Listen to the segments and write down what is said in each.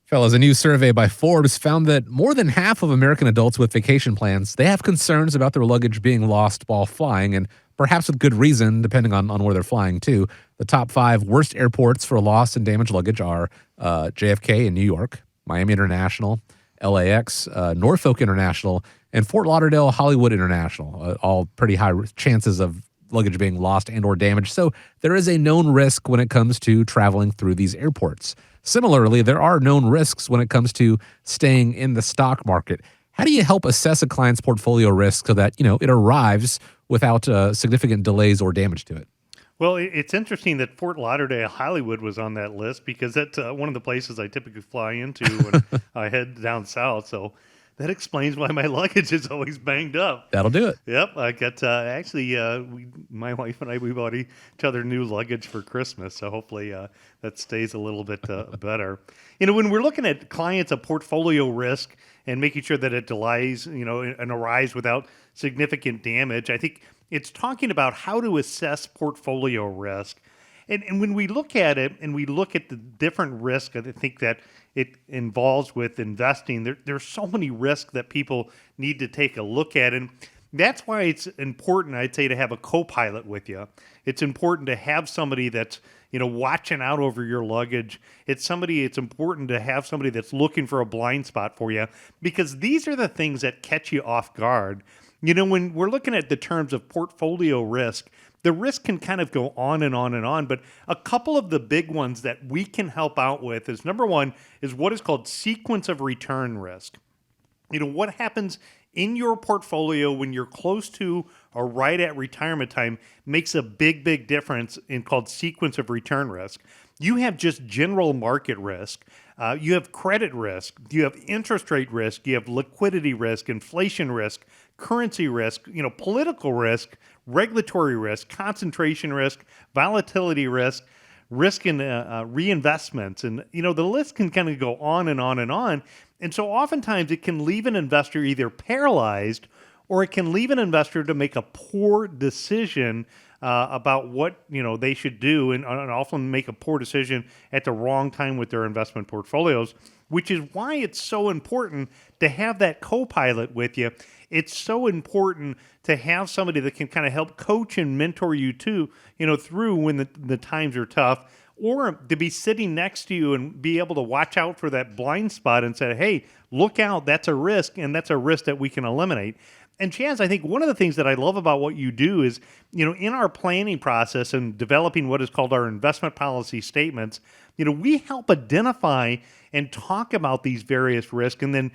Fellas, a new survey by Forbes found that more than half of American adults with vacation plans, they have concerns about their luggage being lost while flying, and perhaps with good reason, depending on where they're flying too. The top five worst airports for lost and damaged luggage are JFK in New York, Miami International, LAX, Norfolk International, and Fort Lauderdale Hollywood International. All pretty high chances of luggage being lost and or damaged. So there is a known risk when it comes to traveling through these airports. Similarly, there are known risks when it comes to staying in the stock market. How do you help assess a client's portfolio risk so that, it arrives without significant delays or damage to it? Well, it's interesting that Fort Lauderdale Hollywood was on that list because that's one of the places I typically fly into when I head down south. So that explains why my luggage is always banged up. That'll do it. Yep, I got my wife and I, we bought each other new luggage for Christmas, so hopefully that stays a little bit better. When we're looking at clients a portfolio risk and making sure that it delays, and arrives without significant damage, I think it's talking about how to assess portfolio risk. And when we look at it and we look at the different risks, I think that it involves with investing, there's so many risks that people need to take a look at. And that's why it's important, I'd say, to have a co-pilot with you. It's important to have somebody that's, watching out over your luggage. It's important to have somebody that's looking for a blind spot for you, because these are the things that catch you off guard. When we're looking at the terms of portfolio risk, the risk can kind of go on and on and on, but a couple of the big ones that we can help out with is, number one, is what is called sequence of return risk. What happens in your portfolio when you're close to or right at retirement time makes a big, big difference in called sequence of return risk. You have just general market risk. You have credit risk. You have interest rate risk. You have liquidity risk, inflation risk, currency risk, political risk, regulatory risk, concentration risk, volatility risk, risk in reinvestments. And, the list can kind of go on and on and on. And so oftentimes it can leave an investor either paralyzed, or it can leave an investor to make a poor decision about what they should do, and often make a poor decision at the wrong time with their investment portfolios, which is why it's so important to have that co-pilot with you. It's so important to have somebody that can kind of help coach and mentor you too, through when the times are tough, or to be sitting next to you and be able to watch out for that blind spot and say, hey, look out, that's a risk, and that's a risk that we can eliminate. And Chaz, I think one of the things that I love about what you do is, in our planning process and developing what is called our investment policy statements, we help identify and talk about these various risks, and then,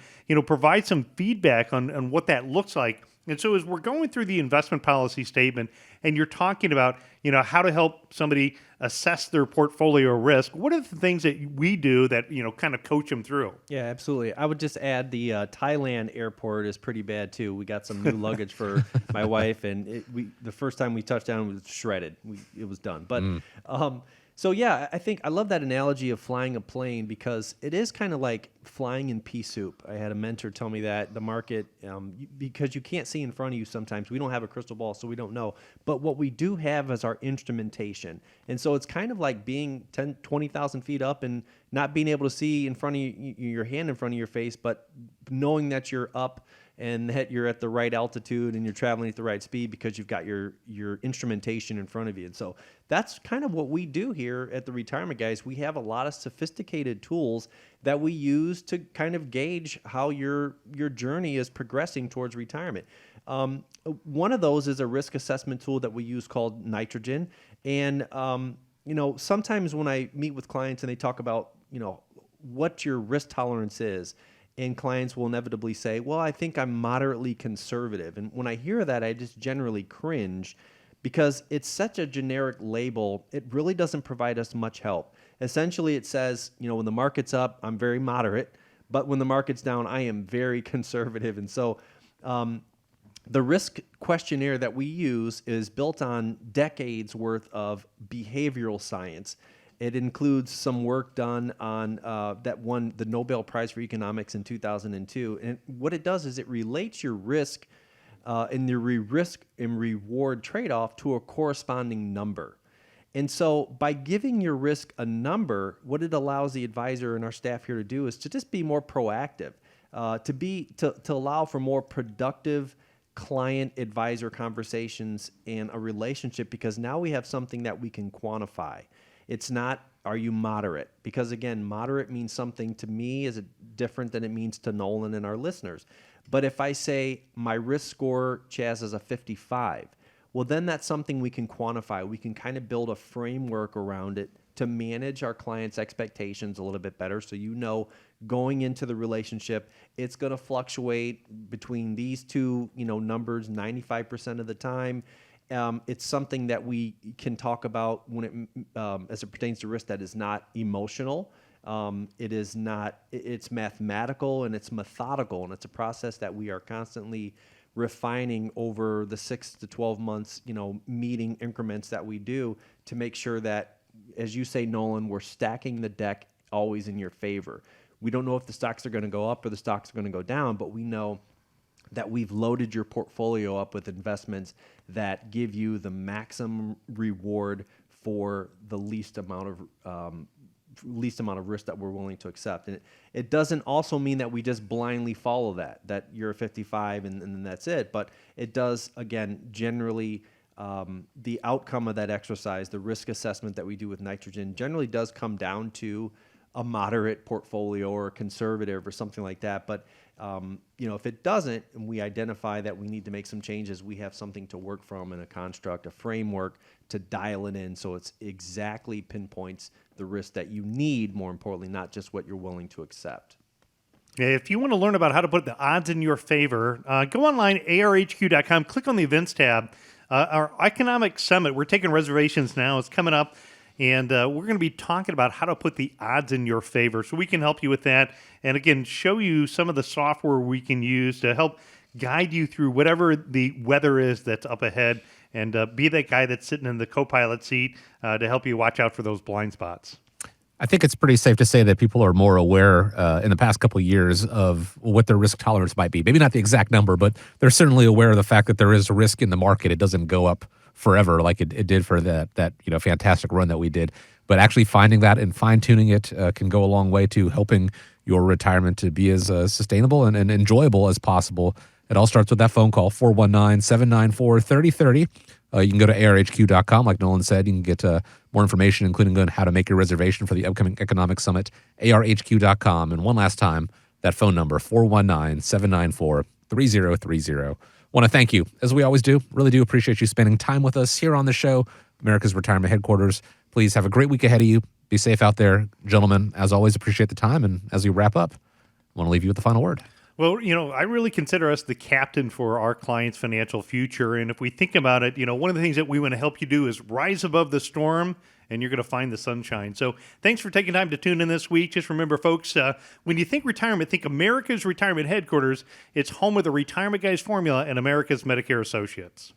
provide some feedback on what that looks like. And so as we're going through the investment policy statement and you're talking about, how to help somebody assess their portfolio risk, what are the things that we do that, kind of coach them through? Yeah, absolutely. I would just add the Thailand airport is pretty bad too. We got some new luggage for my wife, and the first time we touched down, it was shredded. It was done. But so yeah, I think I love that analogy of flying a plane, because it is kind of like flying in pea soup. I had a mentor tell me that the market, because you can't see in front of you sometimes. We don't have a crystal ball, so we don't know. But what we do have is our instrumentation. And so it's kind of like being 10, 20,000 feet up and not being able to see in front of you, your hand in front of your face, but knowing that you're up and that you're at the right altitude and you're traveling at the right speed because you've got your instrumentation in front of you. And so that's kind of what we do here at the Retirement Guys. We have a lot of sophisticated tools that we use to kind of gauge how your journey is progressing towards retirement. One of those is a risk assessment tool that we use called Nitrogen. And, sometimes when I meet with clients and they talk about, what your risk tolerance is, and clients will inevitably say, well, I think I'm moderately conservative. And when I hear that, I just generally cringe, because it's such a generic label. It really doesn't provide us much help. Essentially, it says, when the market's up, I'm very moderate, but when the market's down, I am very conservative. And so the risk questionnaire that we use is built on decades worth of behavioral science. It includes some work done on that won the Nobel Prize for Economics in 2002. And what it does is it relates your risk and your risk and reward trade-off to a corresponding number. And so by giving your risk a number, what it allows the advisor and our staff here to do is to just be more proactive, to allow for more productive client advisor conversations and a relationship, because now we have something that we can quantify. It's not, are you moderate? Because again, moderate means something to me is different than it means to Nolan and our listeners. But if I say my risk score, Chaz, is a 55, well, then that's something we can quantify. We can kind of build a framework around it to manage our clients' expectations a little bit better. So going into the relationship, it's going to fluctuate between these two numbers 95% of the time. It's something that we can talk about when as it pertains to risk that is not emotional. It's mathematical and it's methodical, and it's a process that we are constantly refining over the 6 to 12 months, meeting increments that we do to make sure that, as you say, Nolan, we're stacking the deck always in your favor. We don't know if the stocks are going to go up or the stocks are going to go down, but we know that we've loaded your portfolio up with investments that give you the maximum reward for the least amount of risk that we're willing to accept. And it doesn't also mean that we just blindly follow that you're a 55 and then that's it. But it does, again, generally, the outcome of that exercise, the risk assessment that we do with nitrogen, generally does come down to a moderate portfolio or a conservative or something like that. But if it doesn't, and we identify that we need to make some changes, we have something to work from in a construct, a framework to dial it in so it's exactly pinpoints the risk that you need, more importantly, not just what you're willing to accept. If you want to learn about how to put the odds in your favor, go online, arhq.com, click on the events tab. Our economic summit, we're taking reservations now. It's coming up, and we're going to be talking about how to put the odds in your favor. So we can help you with that. And again, show you some of the software we can use to help guide you through whatever the weather is that's up ahead, and be that guy that's sitting in the co-pilot seat to help you watch out for those blind spots. I think it's pretty safe to say that people are more aware in the past couple of years of what their risk tolerance might be. Maybe not the exact number, but they're certainly aware of the fact that there is risk in the market. It doesn't go up forever like it did for that fantastic run that we did. But actually finding that and fine-tuning it can go a long way to helping your retirement to be as sustainable and enjoyable as possible. It all starts with that phone call, 419-794-3030. You can go to arhq.com, like Nolan said. You can get more information, including on how to make your reservation for the upcoming Economic Summit, arhq.com. And one last time, that phone number, 419-794-3030. Want to thank you, as we always do. Really do appreciate you spending time with us here on the show, America's Retirement Headquarters. Please have a great week ahead of you. Be safe out there. Gentlemen, as always, appreciate the time. And as we wrap up, I want to leave you with the final word. Well, I really consider us the captain for our clients' financial future. And if we think about it, one of the things that we want to help you do is rise above the storm, and you're going to find the sunshine. So thanks for taking time to tune in this week. Just remember, folks, when you think retirement, think America's Retirement Headquarters. It's home of the Retirement Guys formula and America's Medicare Associates.